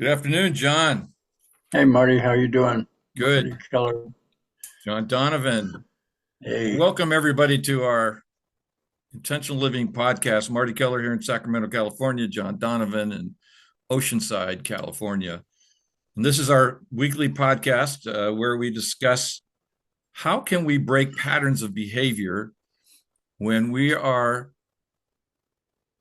Good afternoon, John. Hey Marty, how you doing? Marty Good. Keller. John Donovan. Hey, Welcome, everybody, to our Intentional Living podcast. Marty Keller here in Sacramento, California, John Donovan in Oceanside, California. And this is our weekly podcast where we discuss how can we break patterns of behavior when we are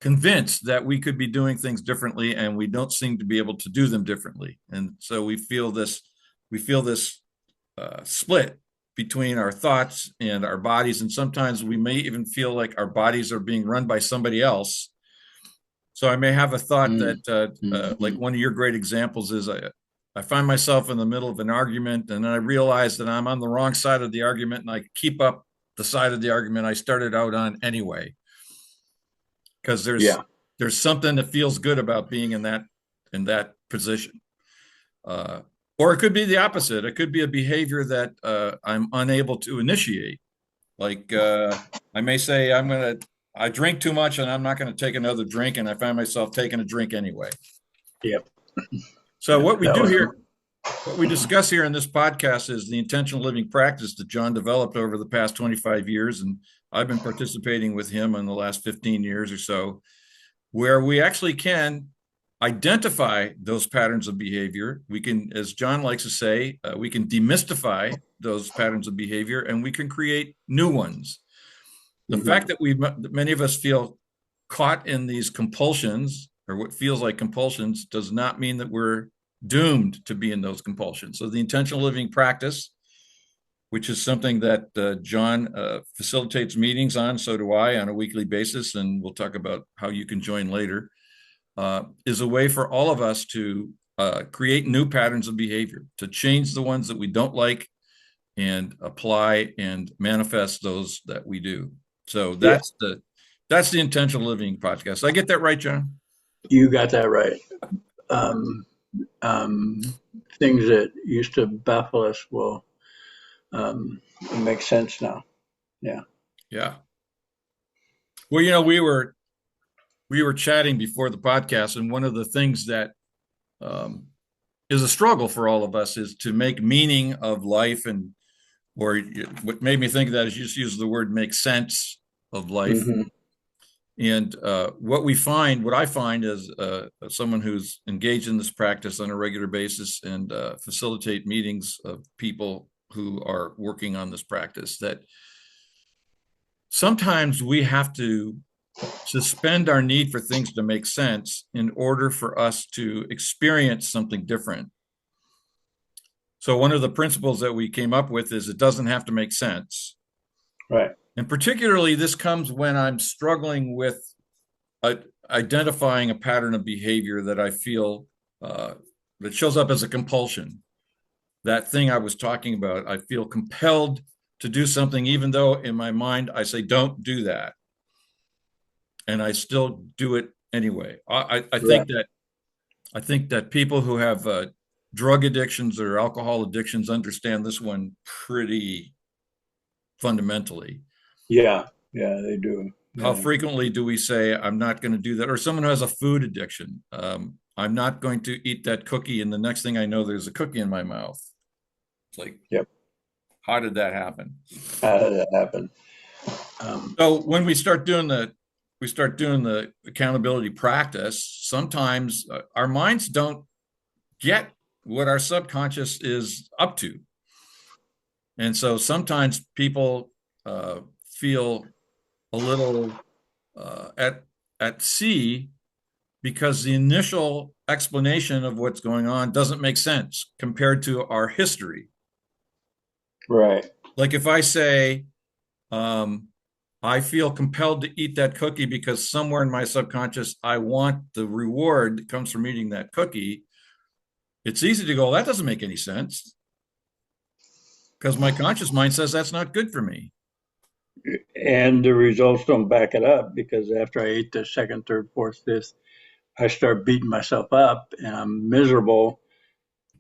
convinced that we could be doing things differently and we don't seem to be able to do them differently. And so we feel this split between our thoughts and our bodies. And sometimes we may even feel like our bodies are being run by somebody else. So I may have a thought mm, that, like mhm. one of your great examples is I find myself in the middle of an argument and then I realize that I'm on the wrong side of the argument and I keep up the side of the argument I started out on anyway. Because Yeah, there's something that feels good about being in that position. Uh, or it could be the opposite. It could be a behavior that I'm unable to initiate. Like I may say, I drink too much and I'm not going to take another drink. And I find myself taking a drink anyway. yep, So yep. what we That do was here, what we discuss here in this podcast is the intentional living practice that John developed over the past 25 years. And I've been participating with him in the last 15 years or so, where we actually can identify those patterns of behavior. We can, as John likes to say, we can demystify those patterns of behavior and we can create new ones. The mhm. fact that many of us feel caught in these compulsions or what feels like compulsions does not mean that we're doomed to be in those compulsions. So the intentional living practice, which is something that John facilitates meetings on, so do I on a weekly basis, and we'll talk about how you can join later, is a way for all of us to create new patterns of behavior, to change the ones that we don't like and apply and manifest those that we do. So Yeah, that's the intentional living podcast. Did I get that right, John? you got that right. Um, um, Things that used to baffle us will um, make sense now. Yeah. Yeah. Well, we were chatting before the podcast, and one of the things that um, is a struggle for all of us is to make meaning of life, and or what made me think of that is you just use the word make sense of life. Hmm. And what I find is someone who's engaged in this practice on a regular basis and facilitate meetings of people who are working on this practice, that sometimes we have to suspend our need for things to make sense in order for us to experience something different. So one of the principles that we came up with is it doesn't have to make sense. Right. And particularly this comes when I'm struggling with uh, identifying a pattern of behavior that I feel uh, that shows up as a compulsion. That thing I was talking about, I feel compelled to do something, even though in my mind I say, don't do that. And I still do it anyway. I Right. think that people who have drug addictions or alcohol addictions understand this one pretty fundamentally. Yeah. Yeah, they do. How Yeah. frequently do we say, I'm not going to do that? Or someone who has a food addiction, I'm not going to eat that cookie. And the next thing I know, there's a cookie in my mouth. It's like, Yep. how did that happen? How did that happen? Um, So when we start doing the accountability practice, sometimes our minds don't get what our subconscious is up to. And so sometimes people feel a little at sea because the initial explanation of what's going on doesn't make sense compared to our history. right. Like if I say, um, I feel compelled to eat that cookie because somewhere in my subconscious, I want the reward that comes from eating that cookie. It's easy to go, that doesn't make any sense because my conscious mind says that's not good for me. And the results don't back it up because after I ate the second, third, fourth, fifth, I start beating myself up and I'm miserable.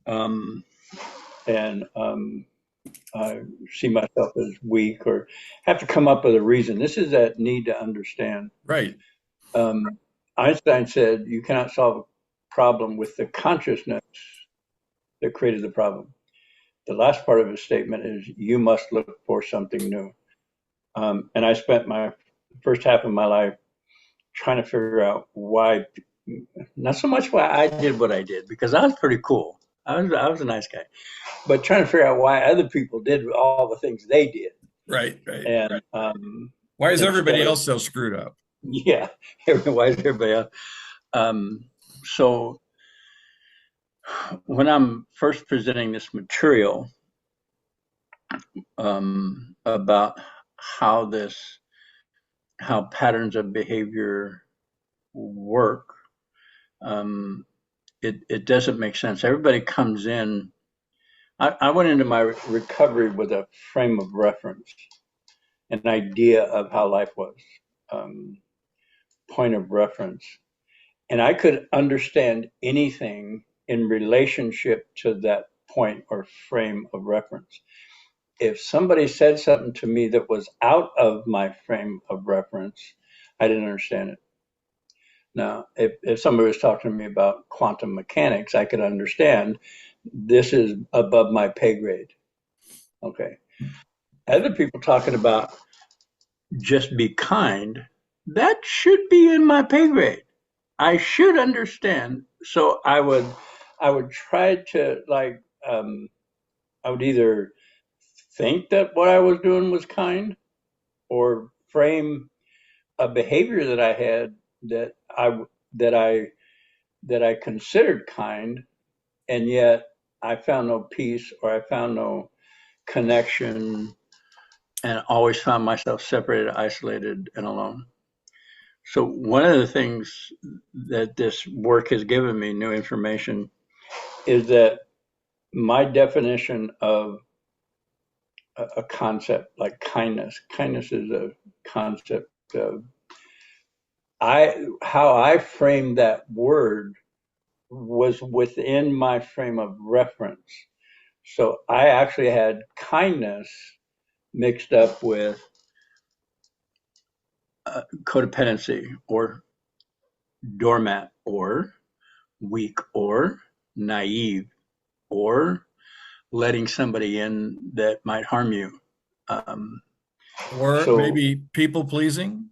Um, and I see myself as weak or have to come up with a reason. This is that need to understand. Right. Um, Einstein said, you cannot solve problem with the consciousness that created the problem. The last part of his statement is, you must look for something new. And I spent my first half of my life trying to figure out why, not so much why I did what I did, because I was pretty cool. I was a nice guy, but trying to figure out why other people did all the things they did. Right, right. And Why is everybody instead of, else so screwed up? yeah, why is everybody else? So when I'm first presenting this material about how patterns of behavior work, it doesn't make sense. Everybody comes in. I went into my recovery with a frame of reference, an idea of how life was, point of reference. And I could understand anything in relationship to that point or frame of reference. If somebody said something to me that was out of my frame of reference, I didn't understand it. Now, if somebody was talking to me about quantum mechanics, I could understand this is above my pay grade. Okay. Other people talking about just be kind, that should be in my pay grade. I should understand. So I would try to I would either think that what I was doing was kind, or frame a behavior that I had that I that I considered kind, and yet I found no peace, or I found no connection, and always found myself separated, isolated, and alone. So one of the things that this work has given me, new information, is that my definition of a concept like kindness. Kindness is a concept of how I framed that word was within my frame of reference. So I actually had kindness mixed up with codependency, or doormat, or weak, or naive, or letting somebody in that might harm you. Um, Or so maybe people pleasing?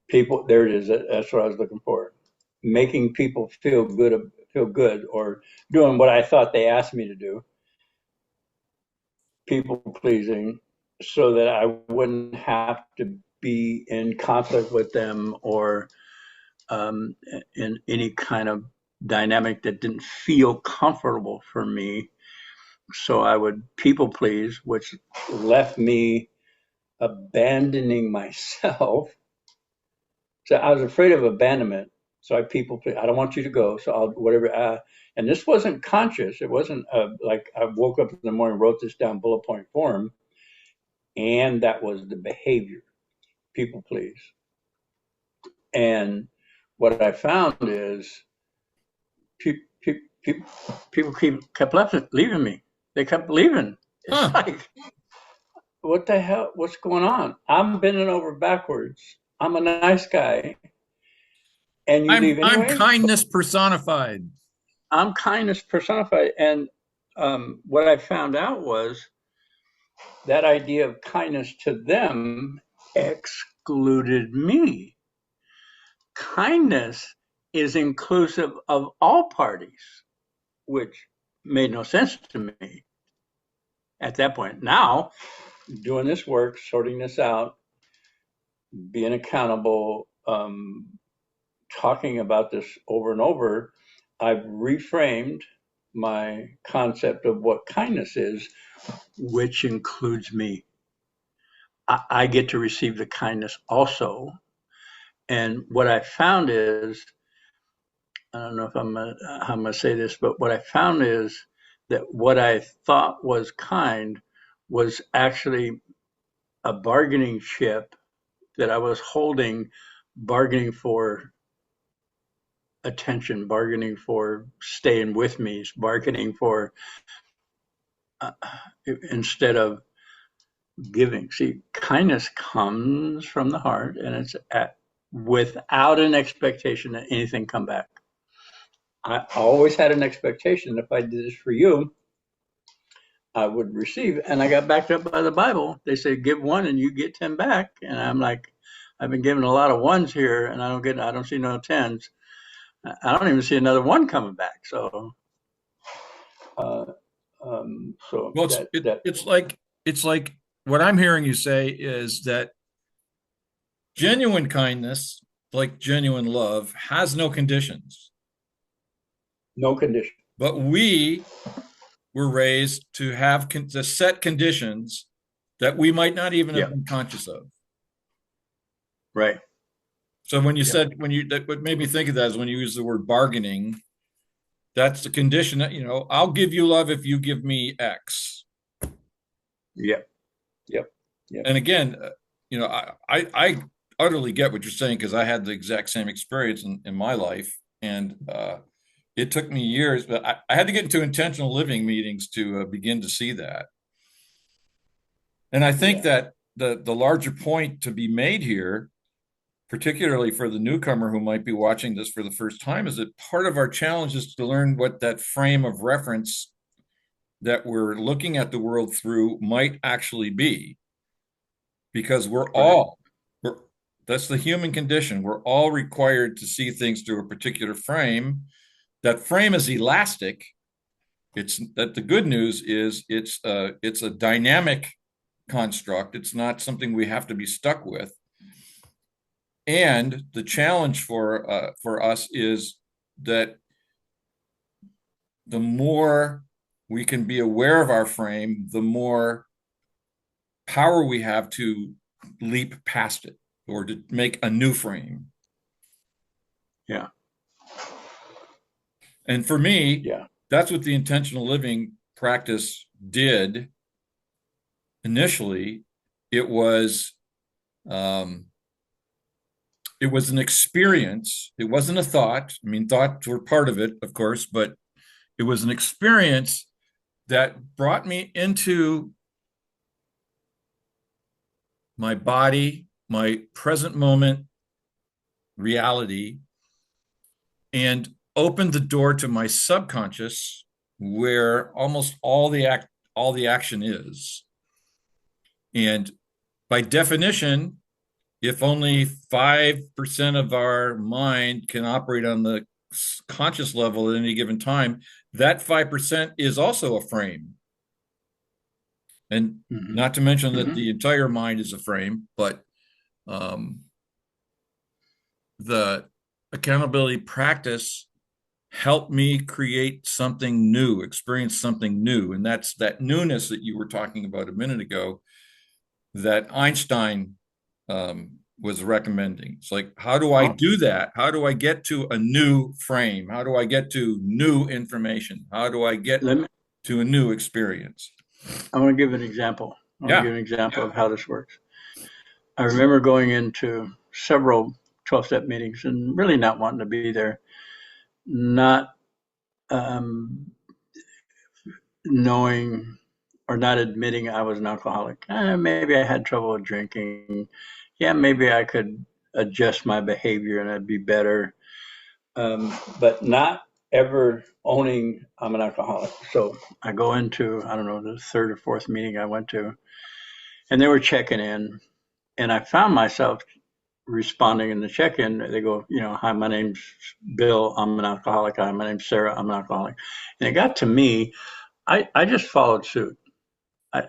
people, there it is. That's what I was looking for. Making people feel good, or doing what I thought they asked me to do. People pleasing, so that I wouldn't have to be in conflict with them, or in any kind of dynamic that didn't feel comfortable for me. So I would people please, which left me abandoning myself. So I was afraid of abandonment. So I people please. I don't want you to go. So I'll whatever. And this wasn't conscious. It wasn't like I woke up in the morning, wrote this down bullet point form, and that was the behavior. People please. And what I found is pe- pe- pe- people kept leaving me. They kept leaving. It's Huh. like, what the hell? What's going on? I'm bending over backwards. I'm a nice guy, and you leave I'm anyway. kindness personified. I'm kindness personified. And what I found out was that idea of kindness to them excluded me. Kindness is inclusive of all parties, which made no sense to me at that point. Now, doing this work, sorting this out, being accountable, talking about this over and over, I've reframed my concept of what kindness is, which includes me. I get to receive the kindness also. And what I found is, I don't know if how I'm going to say this, but what I found is that what I thought was kind was actually a bargaining chip that I was holding, bargaining for attention, bargaining for staying with me, bargaining for uh, instead of giving. See, kindness comes from the heart, and it's without an expectation that anything come back. I always had an expectation if I did this for you, I would receive. And I got backed up by the Bible. They say, give one and you get 10 back. And I'm like, I've been given a lot of ones here and I don't see no tens. I don't even see another one coming back. Uh, so Well, that, it's like what I'm hearing you say is that genuine kindness, like genuine love, has no conditions. no condition. But we were raised to have to set conditions that we might not even have Yeah. been conscious of. Right. So when you Yeah. said what made me think of that is when you use the word bargaining, that's the condition that, I'll give you love if you give me X. Yep. Yep. Yep. And again, I utterly get what you're saying because I had the exact same experience in my life. And it took me years, but I had to get into intentional living meetings to begin to see that. And I think that the larger point to be made here, particularly for the newcomer who might be watching this for the first time, is that part of our challenge is to learn what that frame of reference that we're looking at the world through might actually be. Because that's the human condition. We're all required to see things through a particular frame. That frame is elastic. It's that the good news is it's a dynamic construct. It's not something we have to be stuck with. And the challenge for us is that the more we can be aware of our frame, the more power we have to leap past it or to make a new frame. Yeah. And for me, Yeah. that's what the intentional living practice did. Initially, it was an experience. It wasn't a thought. I mean, thoughts were part of it, of course, but it was an experience that brought me into my body, my present moment reality, and opened the door to my subconscious, where almost all the action is. And by definition, if only 5% of our mind can operate on the conscious level at any given time, that 5% is also a frame. And not to mention that the entire mind is a frame, but the accountability practice helped me create something new, experience something new. And that's that newness that you were talking about a minute ago that Einstein was recommending. It's like, how do I do that? How do I get to a new frame? How do I get to new information? How do I get to a new experience? I want to give an example. I want to give an example of how this works. I remember going into several 12-step meetings and really not wanting to be there, not knowing or not admitting I was an alcoholic. Maybe I had trouble with drinking. Yeah, maybe I could adjust my behavior and I'd be better. But not ever owning I'm an alcoholic. So I go into, I don't know, the third or fourth meeting I went to, and they were checking in, and I found myself responding in the check-in. They go, hi, my name's Bill. I'm an alcoholic. Hi, my name's Sarah. I'm an alcoholic. And it got to me. I just followed suit. I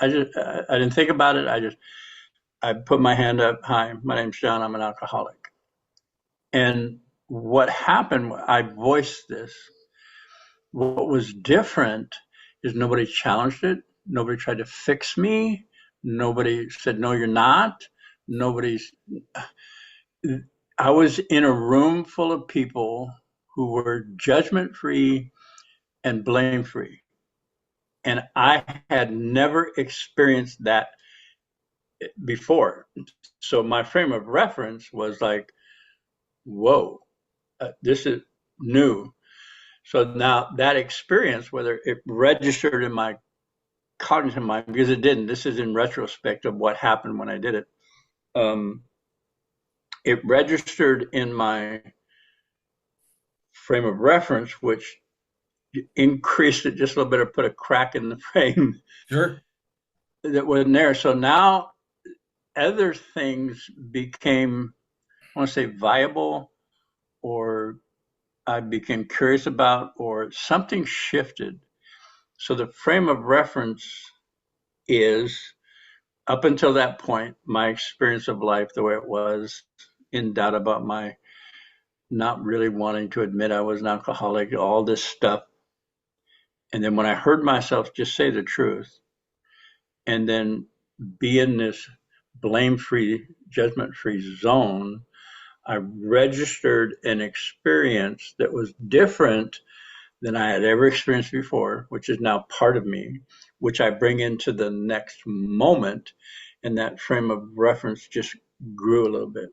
didn't think about it. I put my hand up. Hi, my name's John. I'm an alcoholic. And what happened, I voiced this. What was different is nobody challenged it. Nobody tried to fix me. Nobody said, no, you're not. I was in a room full of people who were judgment-free and blame-free. And I had never experienced that before. So my frame of reference was like, whoa, this is new. So now that experience, whether it registered in my cognitive mind, because it didn't, this is in retrospect of what happened when I did it. It registered in my frame of reference, which increased it just a little bit or put a crack in the frame Sure. that wasn't there. So now other things became, I want to say, viable, or I became curious about, or something shifted. So the frame of reference is, up until that point, my experience of life the way it was, in doubt about my not really wanting to admit I was an alcoholic, all this stuff. And then when I heard myself just say the truth and then be in this blame-free, judgment-free zone, I registered an experience that was different than I had ever experienced before, which is now part of me, which I bring into the next moment. And that frame of reference just grew a little bit.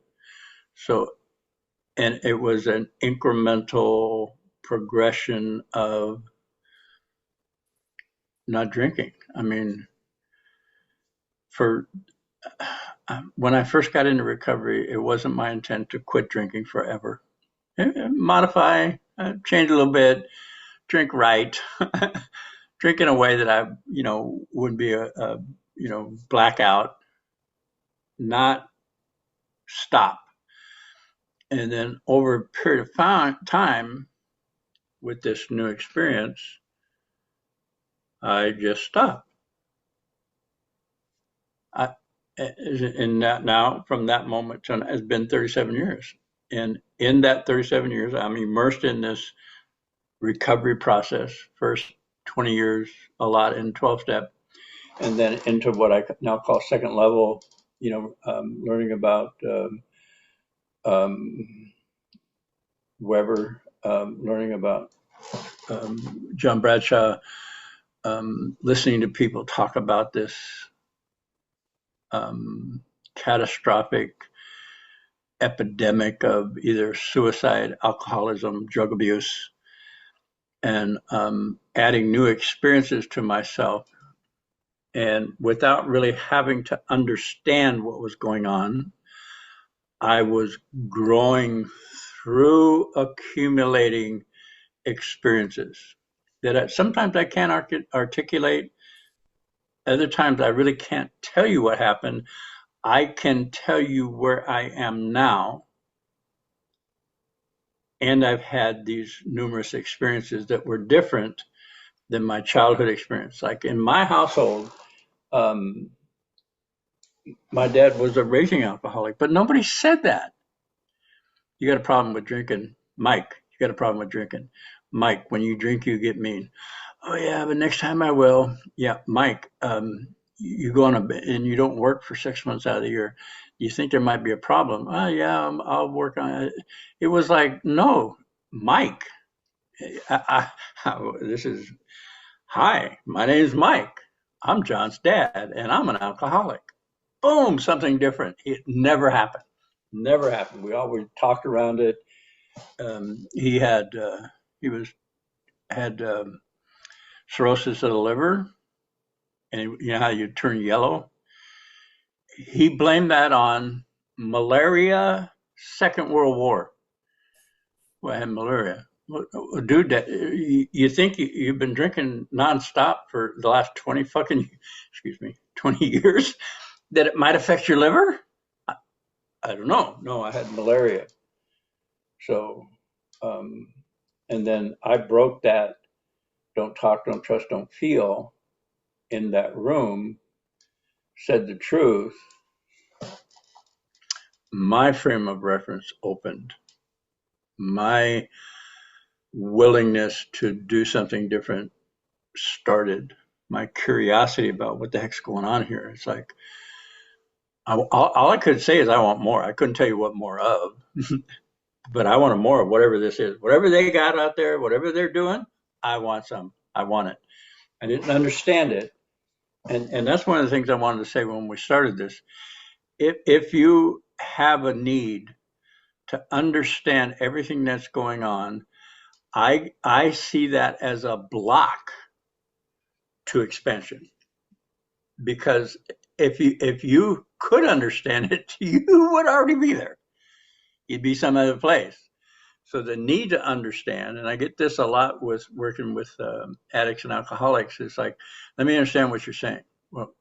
So, and it was an incremental progression of not drinking. I mean, for when I first got into recovery, it wasn't my intent to quit drinking forever. Modify, change a little bit, drink right, drink in a way that I, wouldn't be a blackout, not stop. And then over a period of time with this new experience, I just stopped. And that now, from that moment to now, it's been 37 years. And in that 37 years, I'm immersed in this recovery process. First 20 years, a lot in 12-step, and then into what I now call second level, learning about Weber, learning about John Bradshaw, listening to people talk about this catastrophic epidemic of either suicide, alcoholism, drug abuse, and adding new experiences to myself. And without really having to understand what was going on, I was growing through accumulating experiences that sometimes I can't articulate. Other times I really can't tell you what happened. I can tell you where I am now. And I've had these numerous experiences that were different than my childhood experience. Like in my household, my dad was a raging alcoholic, but nobody said that. You got a problem with drinking, Mike. You got a problem with drinking, Mike. When you drink, you get mean. Oh yeah, but next time I will. Yeah, Mike. You go on and you don't work for 6 months out of the year. You think there might be a problem? Oh yeah, I'll work on it. It was like, no, Mike. This is, hi, my name is Mike. I'm John's dad, and I'm an alcoholic. Boom, something different. It never happened. Never happened. We always talked around it. He had cirrhosis of the liver, and you know how you turn yellow. He blamed that on malaria, Second World War. Well, I had malaria. Dude, you think you've been drinking nonstop for the last 20 years, that it might affect your liver? I don't know. No, I had malaria. So, and then I broke that don't talk, don't trust, don't feel in that room, said the truth. My frame of reference opened. My willingness to do something different started. My curiosity about what the heck's going on here. It's like, all I could say is I want more. I couldn't tell you what more of, but I wanted more of whatever this is. Whatever they got out there, whatever they're doing, I want some. I want it. I didn't understand it. And that's one of the things I wanted to say when we started this. If you have a need to understand everything that's going on, I see that as a block to expansion. Because if you could understand it, you would already be there. You'd be some other place. So the need to understand, and I get this a lot with working with addicts and alcoholics. It's like, let me understand what you're saying. Well,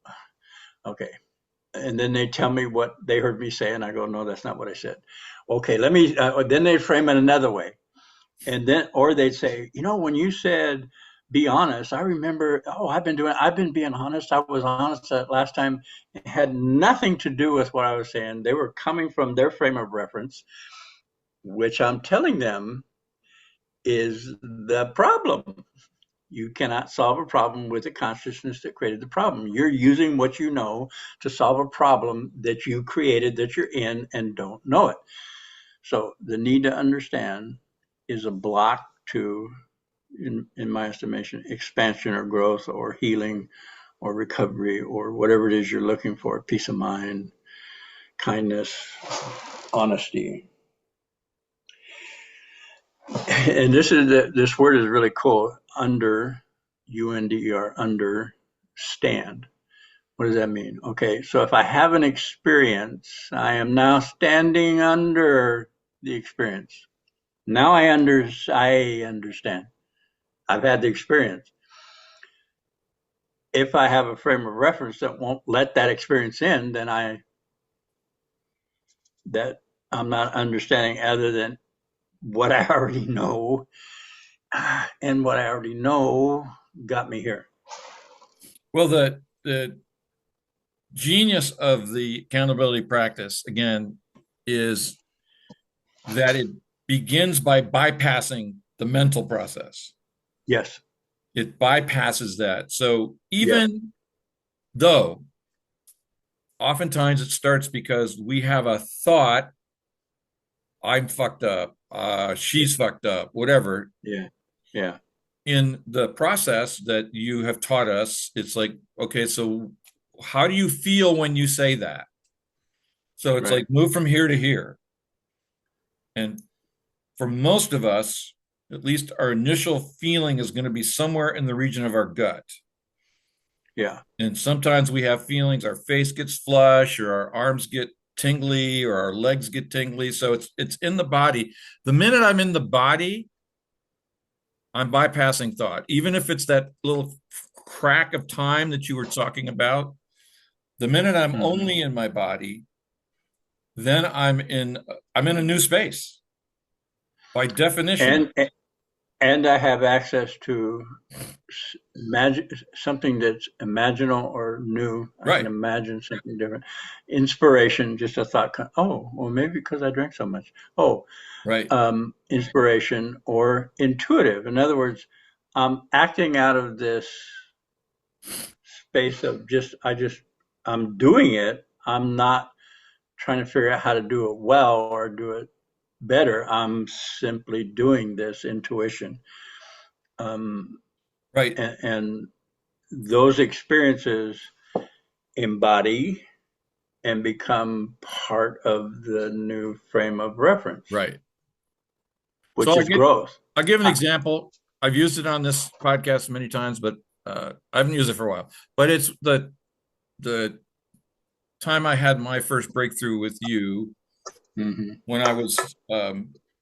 okay. And then they tell me what they heard me say, and I go, no, that's not what I said. Okay, let me. Then they frame it another way, and then, or they'd say, when you said be honest, I remember. Oh, I've been being honest. I was honest that last time. It had nothing to do with what I was saying. They were coming from their frame of reference, which I'm telling them is the problem. You cannot solve a problem with the consciousness that created the problem. You're using what you know to solve a problem that you created, that you're in, and don't know it. So the need to understand is a block to, in my estimation, expansion or growth or healing or recovery or whatever it is you're looking for, peace of mind, kindness, honesty. And this word is really cool. UNDER, understand. What does that mean? Okay, so if I have an experience, I am now standing under the experience. Now I understand. I've had the experience. If I have a frame of reference that won't let that experience in, then I'm not understanding other than what I already know, and what I already know got me here. Well, the genius of the accountability practice, again, is that it begins by bypassing the mental process. Yes. It bypasses that. So even though oftentimes it starts because we have a thought, I'm fucked up, she's fucked up, whatever. Yeah. Yeah. In the process that you have taught us, it's like, okay, so how do you feel when you say that? So it's like move from here to here. And for most of us, at least our initial feeling is going to be somewhere in the region of our gut. Yeah. And sometimes we have feelings, our face gets flush, or our arms get tingly, or our legs get tingly. So it's in the body. The minute I'm in the body, I'm bypassing thought. Even if it's that little crack of time that you were talking about, the minute I'm only in my body, then I'm in a new space by definition. And I have access to something that's imaginal or new. I can imagine something different. Inspiration, just a thought. Oh, well, maybe because I drank so much. Oh, right. Inspiration or intuitive. In other words, I'm acting out of this space of I'm doing it. I'm not trying to figure out how to do it well or do it better. I'm simply doing this intuition. Right. And those experiences embody and become part of the new frame of reference. Right. Which is growth. I'll give an example. I've used it on this podcast many times, but I haven't used it for a while. But it's the time I had my first breakthrough with you, when I was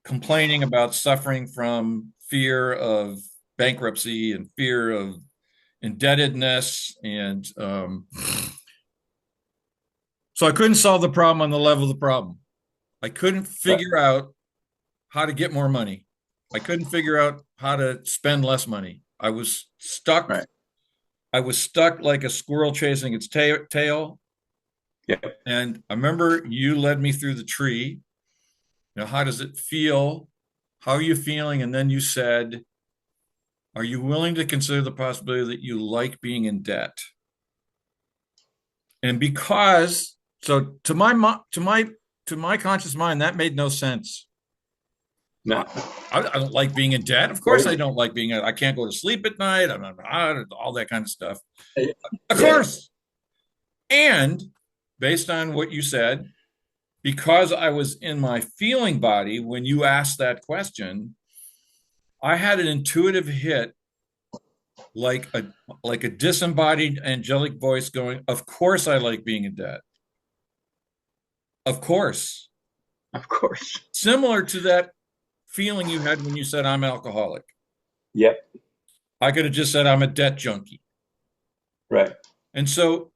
complaining about suffering from fear of bankruptcy and fear of indebtedness. And so I couldn't solve the problem on the level of the problem. I couldn't figure out how to get more money. I couldn't figure out how to spend less money. I was stuck. Right. I was stuck like a squirrel chasing its tail. Yeah. And I remember you led me through the tree. How does it feel? How are you feeling? And then you said, are you willing to consider the possibility that you like being in debt? And so to my conscious mind, that made no sense. No. I don't like being in debt. Of course, I don't like I can't go to sleep at night. All that kind of stuff. Of course. And based on what you said, because I was in my feeling body when you asked that question, I had an intuitive hit, like a disembodied angelic voice going, of course I like being in debt. Of course. Of course. Similar to that feeling you had when you said I'm alcoholic. Yep. I could have just said I'm a debt junkie. Right. And so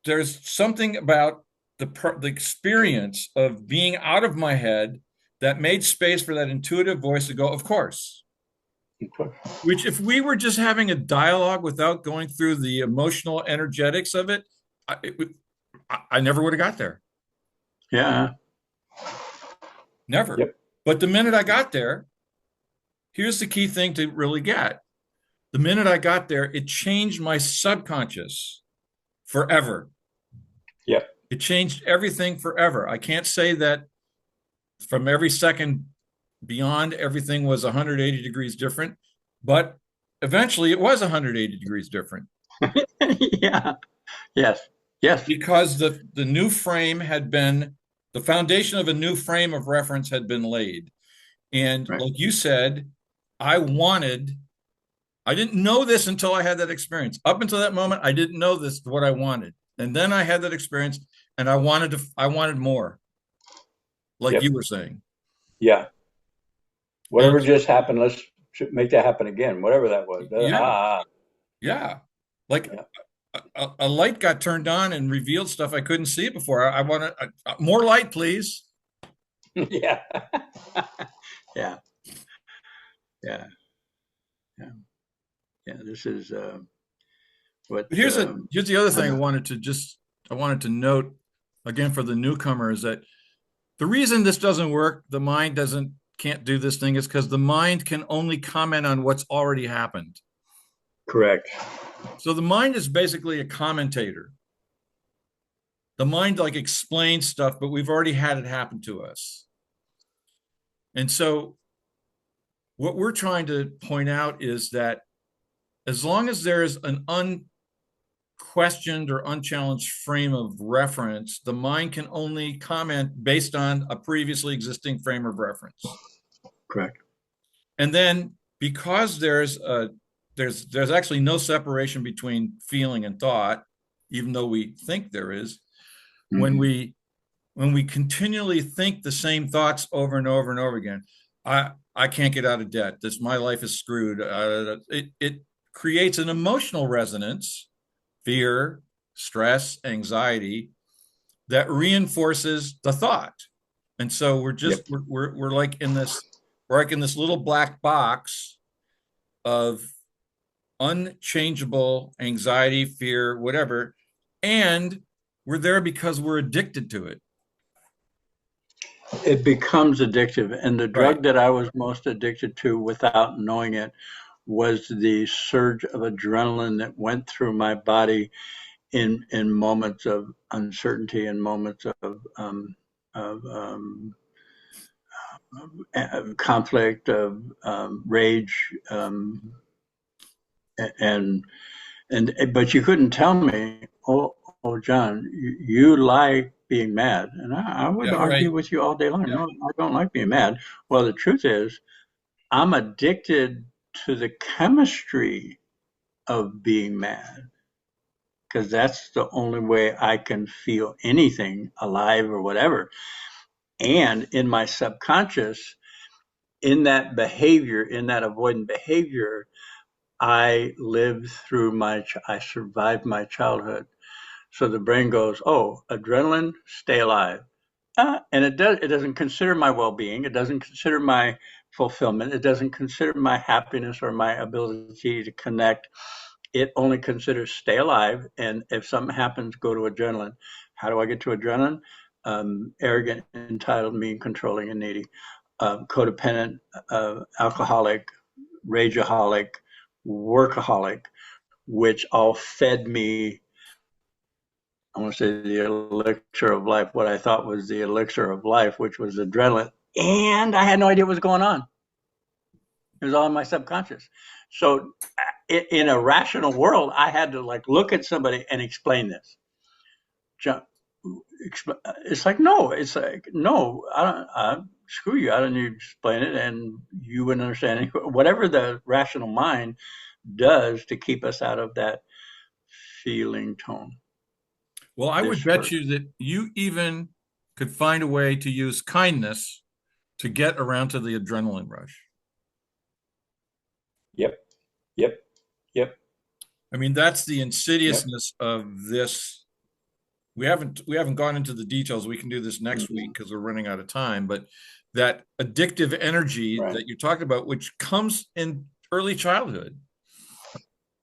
there's something about the experience of being out of my head that made space for that intuitive voice to go, of course. Of course. Which, if we were just having a dialogue without going through the emotional energetics of it, I never would have got there. Yeah. Never. Yep. But the minute I got there, here's the key thing to really get. The minute I got there, it changed my subconscious forever. Yep. It changed everything forever. I can't say that from every second beyond everything was 180 degrees different, but eventually it was 180 degrees different. Yeah. Yes. Yes. Because the new frame had been, the foundation of a new frame of reference had been laid. And Right. like you said, I didn't know this until I had that experience. Up until that moment, I didn't know this what I wanted. And then I had that experience and I wanted more, like Yep. you were saying. Yeah. Whatever And just happened, let's make that happen again. Whatever that was. yeah, yeah. Like Yeah. a light got turned on and revealed stuff I couldn't see before. I want more light, please. Yeah. Yeah. Yeah. Yeah. Yeah. This is what But here's the other thing I'm, I wanted to note again for the newcomer is that the reason this doesn't work, the mind can't do this thing is because the mind can only comment on what's already happened. correct. So the mind is basically a commentator. The mind like explains stuff, but we've already had it happen to us. And so what we're trying to point out is that as long as there is an unquestioned or unchallenged frame of reference, the mind can only comment based on a previously existing frame of reference. Correct. And then because there's actually no separation between feeling and thought, even though we think there is, when Mhm. we continually think the same thoughts over and over and over again, I can't get out of debt. My life is screwed. It creates an emotional resonance, fear, stress, anxiety that reinforces the thought. And so Yep. we're like in this little black box of unchangeable anxiety, fear, whatever, and we're there because we're addicted to it. It becomes addictive. And the Right. drug that I was most addicted to without knowing it was the surge of adrenaline that went through my body in moments of uncertainty and moments of conflict, of rage, and but you couldn't tell me, oh, John, you like being mad, and I would Yeah. Right. argue with you all day long. Yeah. No, I don't like being mad. Well, the truth is, I'm addicted to the chemistry of being mad because that's the only way I can feel anything alive or whatever. And in my subconscious, in that behavior, in that avoidant behavior, I survived my childhood. So the brain goes, oh, adrenaline, stay alive. And it doesn't consider my well-being. It doesn't consider my fulfillment. It doesn't consider my happiness or my ability to connect. It only considers stay alive. And if something happens, go to adrenaline. How do I get to adrenaline? Arrogant, entitled, mean, controlling, and needy. Codependent, alcoholic, rageaholic, workaholic, which all fed me, I want to say, the elixir of life, what I thought was the elixir of life, which was adrenaline. And I had no idea what was going on. It was all in my subconscious. So in a rational world, I had to like look at somebody and explain this. It's like, no, it's like, no, screw you. I don't need to explain it. And you wouldn't understand it. Whatever the rational mind does to keep us out of that feeling tone. Well, I would This bet works. you that you even could find a way to use kindness to get around to the adrenaline rush. Yep. Yep. Yep. I mean, that's the Yep. insidiousness of this. We haven't gone into the details. We can do this next week Mhm. because we're running out of time. But that addictive energy Right. that you talked about, which comes in early childhood,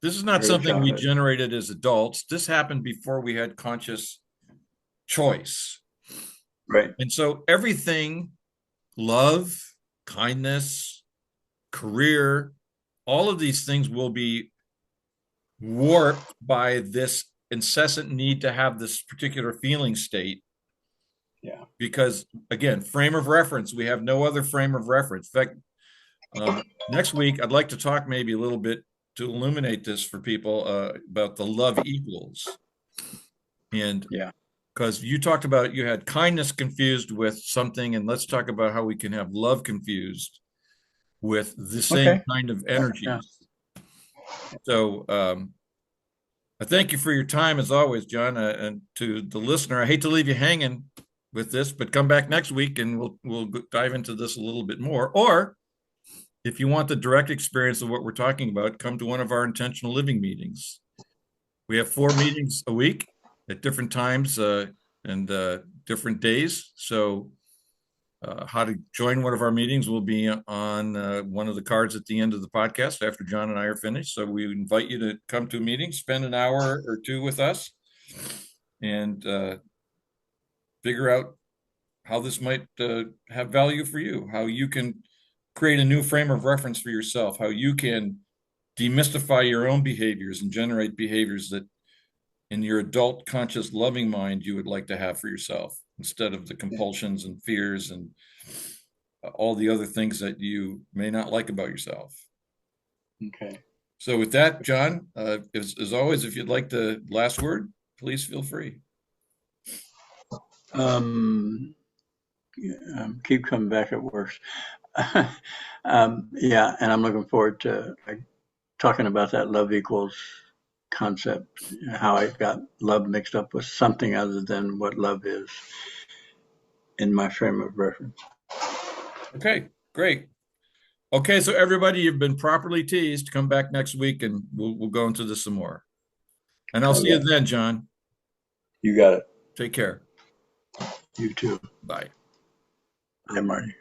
this is not Early something we childhood. generated as adults. This happened before we had conscious choice. Right. And so everything, love, kindness, career, all of these things will be warped by this incessant need to have this particular feeling state. Yeah. Because again, frame of reference, we have no other frame of reference. In fact, next week, I'd like to talk maybe a little bit to illuminate this for people about the love equals. And Yeah. because you talked about you had kindness confused with something, and let's talk about how we can have love confused with the same Okay. kind of Yeah. Yeah. energies. So I thank you for your time as always, John. And to the listener, I hate to leave you hanging with this, but come back next week and we'll dive into this a little bit more. Or if you want the direct experience of what we're talking about, come to one of our intentional living meetings. We have 4 meetings a week at different times and different days. So how to join one of our meetings will be on one of the cards at the end of the podcast after John and I are finished. So we invite you to come to a meeting, spend an hour or two with us, and figure out how this might have value for you, how you can create a new frame of reference for yourself, how you can demystify your own behaviors and generate behaviors that in your adult conscious loving mind you would like to have for yourself instead of the compulsions and fears and all the other things that you may not like about yourself. Okay. So with that, John, as always, if you'd like the last word, please feel free. Um, keep coming back at worst. Yeah, and I'm looking forward to talking about that love equals concept, how I got love mixed up with something other than what love is in my frame of reference. Okay, great. Okay, so everybody, you've been properly teased. Come back next week and we'll go into this some more. And I'll see you Okay, then, John. you got it. Take care. You too. Bye. Hi, Marty.